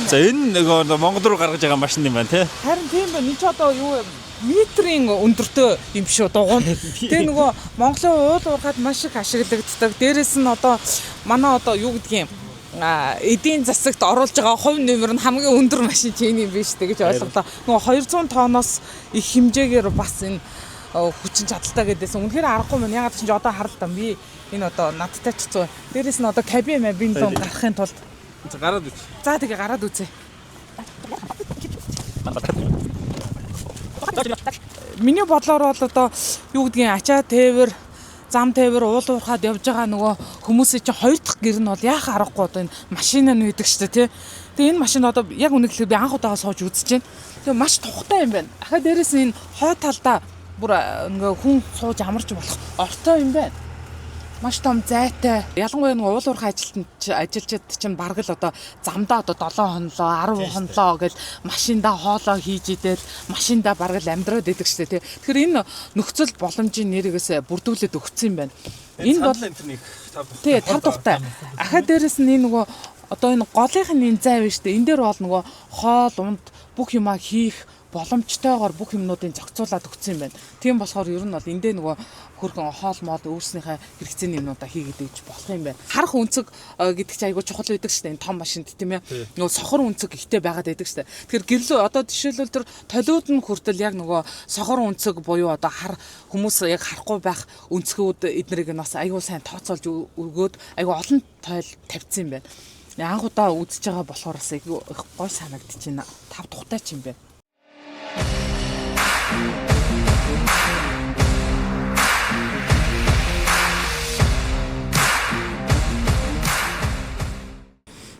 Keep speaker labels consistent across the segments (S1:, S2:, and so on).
S1: За энэ нөгөө Монгол руу гаргаж байгаа машин юм байна тий.
S2: Харин тийм байна. Энд ч одоо юу метрийн өндөртөө юм шүү дугуун. Тэгээ нөгөө Монголын уул уурхад маш их ашиглагддаг. Дээрээс нь одоо манай одоо юу гэдгийг эдийн засагт оруулж байгаа хувь нэмэр нь хамгийн өндөр машин чинь юм биш үү гэж ойлголоо. Нөгөө 200 тонноос их хэмжээгээр бас энэ хүчин чадалтай гэдээс үнэхээр аргагүй мэн. Ягаад ч одоо харалтаа би энэ одоо надтай ч зөө. Дээрээс нь одоо кабин мабин зам гарахын тулд
S1: гараад үз.
S2: За тэгээ гараад үзье. Миний бодлоор бол одоо юу гэдгийг ачаа тээвэр, зам тээвэр уулуурхаад явж байгаа нөгөө хүмүүсийн чинь хоёр дахь гэр нь бол яах аргагүй одоо энэ машин нь байдаг шүү дээ тий. Тэгээ энэ машин одоо яг үнэхээр би анх удаага сууж үзэж байна. Тэгээ маш тухтай юм байна. Ахаа дээрээс нь энэ хой талдаа бүр ингээ хүн сууж амарч болох ортой юм байна. Маш том зайтай. Ялангуяа нэг уулуурхай ажилчид чинь бараг л одоо замдаа одоо 7 хонлоо, 10 хонлоо гэж машиндаа хоолоо хийж идэл, машиндаа бараг л амьдраад идэг штэ тий. Тэгэхээр энэ нөхцөл боломжийн нэрээс бүрдүүлээд өгсөн юм байна. Энэ бол тий тав тухтай. Ахаа дээрээс нь энэ нөгөө одоо энэ голынхын энэ зай байна штэ. Энэ дээр бол нөгөө хоол, унд бүх юмаа хийх боломжтойгоор бүх юмнуудыг зохицуулаад өгсөн юм байна. Тийм болохоор ер нь бол эндээ нөгөө хөргөн хоол моол өөрснийхээ хэрэгцээний юмнуудаа хийгээд ээж болох юм байна. Харах үнцэг гэдэг чинь айгүй чухал байдаг шүү дээ. Энэ том машинд тийм ээ. Нөгөө сохор үнцэг ихтэй байгаад байдаг шүү дээ. Тэгэхээр гэрлөө одоо жишээлбэл тэр толиуд нь хүртэл яг нөгөө сохор үнцэг буюу одоо хүмүүс яг харахгүй байх үнцгүүд эднэрийг нь бас айгүй сайн тооцоолж өгөөд айгүй олон тойл тавьсан юм байна. Анх удаа үзэж байгаа болохоор бас айгүй гой санагдчихэв. Тав тухтай ч юм байна.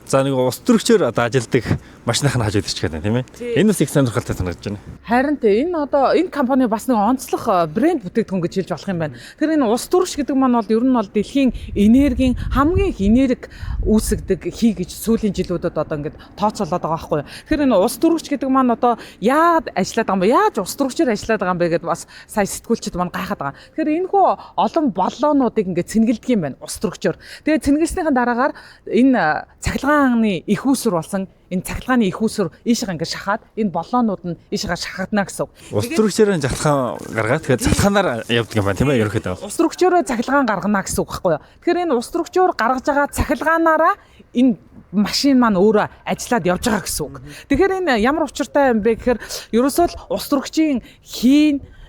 S1: За нэг ус төрөгчөөр одоо ажилдаг машиных нь хажууд ирчих гэдэг тийм ээ. Энэ бас их сонирхолтой санагдаж байна.
S2: Харин энэ одоо энэ компани бас нэг онцлог брэнд бүтээгдэхүүн гэж хэлж болох юм байна. Тэр энэ ус төрөгч гэдэг маань бол ер нь бол дэлхийн энергийн хамгийн их энерги үүсгдэг хий гэж сүүлийн жилүүдэд одоо ингээд тооцоолоод байгаа байхгүй юу. Тэгэхээр энэ ус төрөгч гэдэг маань одоо яад ажиллаад байгаа юм бэ? Яаж ус төрөгчөөр ажиллаад байгаа юм бэ гэдээ бас сая сэтгүүлчид маань гайхаад байгаа. Тэгэхээр энэ хүү олон боллоонуудыг ингээд цэнгэлдэг юм байна ус төрөгчөөр. Тэгээ цэнгэлснийхэн дараагаар энэ цахилгааны их үүсвэр болсон энэ цахилгааны их үүсвэр ийшээ ингээд шахаад энэ боллоонууд нь ийшээ шахагдана гэсэн.
S1: Ус төрөгчөөр цахилгаан гаргаад тэгээд цахилгаанаар явдаг юм байна тийм ээ ерөөхдөө.
S2: Ус төрөгчөөр цахилгаан гаргана гэсэн үг байхгүй юу. Тэгэхээр энэ ус төрөгчөөр гаргаж байгаа цахилгаанаараа энэ машин маань өөрөө ажиллаад явж байгаа гэсэн үг. Тэгэхээр энэ ямар учиртай юм бэ гэхээр ерөөсөө л ус төрөгчийн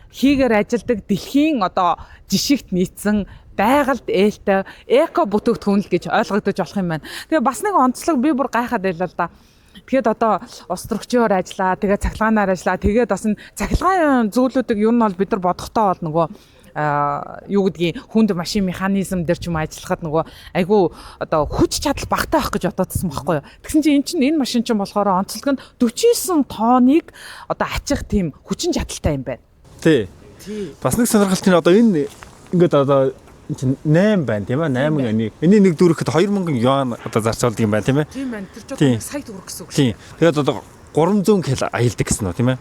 S2: хийгээр ажилдаг дэлхийн одоо жишгт нийцсэн байгальд ээлтэй эко бүтээгдэхүүн л гэж ойлгогдож болох юм байна. Тэгээ бас нэг онцлог би бүр гайхаад байлаа л да. Тэгээд одоо ус төрөгчөөр ажиллаа, тэгээд цахилгаанаар ажиллаа. Тэгээд бас энэ цахилгаан зүйлүүдийг ер нь бол бид нар бодохдоо бол нөгөө юу гэдгийг хүнд машин механизм дээр ч юм ажиллахад нөгөө айгүй одоо хүч чадал багтаа байх гэж бодоодсон байхгүй юу. Тэгсэн чинь энэ машин чинь болохоор онцлог нь 49 тонныг одоо ачих тийм хүчин чадалтай юм байна.
S1: Тий. Бас нэг сонирхолтой нь одоо энэ ингээд одоо 8 байна тийм ээ 8 энийг нэг дүүрэхэд 2000 юан одоо зарцуулдаг юм байна тийм ээ.
S2: Тийм байна. Тэр ч одоо сая төгрөг гэсэн үг шүү.
S1: Тийм. Тэгээд одоо 300 км аялдаг гэсэн үү тийм ээ.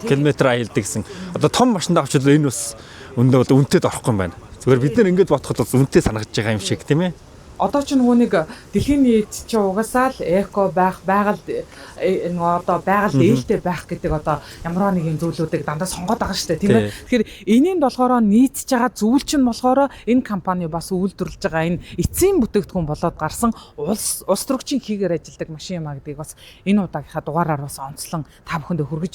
S1: Километр аялдаг гэсэн. Одоо том машиндаа авчвал энэ бас өндөө үнэтэд орохгүй юм байна. Зүгээр бид нар ингэж бодоход бас үнэтэй санагдаж байгаа юм шиг тийм ээ.
S2: Одоо ч нөгөө нэг дэлхийн нийт чи угаасаа л эко байх, байгаль одоо байгаль ээлтэй байх гэдэг одоо ямар нэг юм зүйлүүдийг дандаа сонгоод байгаа шүү дээ тийм ээ. Тэгэхээр энэнд болохоор нийцж байгаа зүйл чинь болохоор энэ компани бас үйлдвэрлэж байгаа энэ эцсийн бүтээгдэхүүн болоод гарсан улс төрөгчийн хийгээр ажилладаг машин юм а гэдгийг бас энэ удаагийнхаа дугаараар бас онцлон та бүхэндээ хүргэж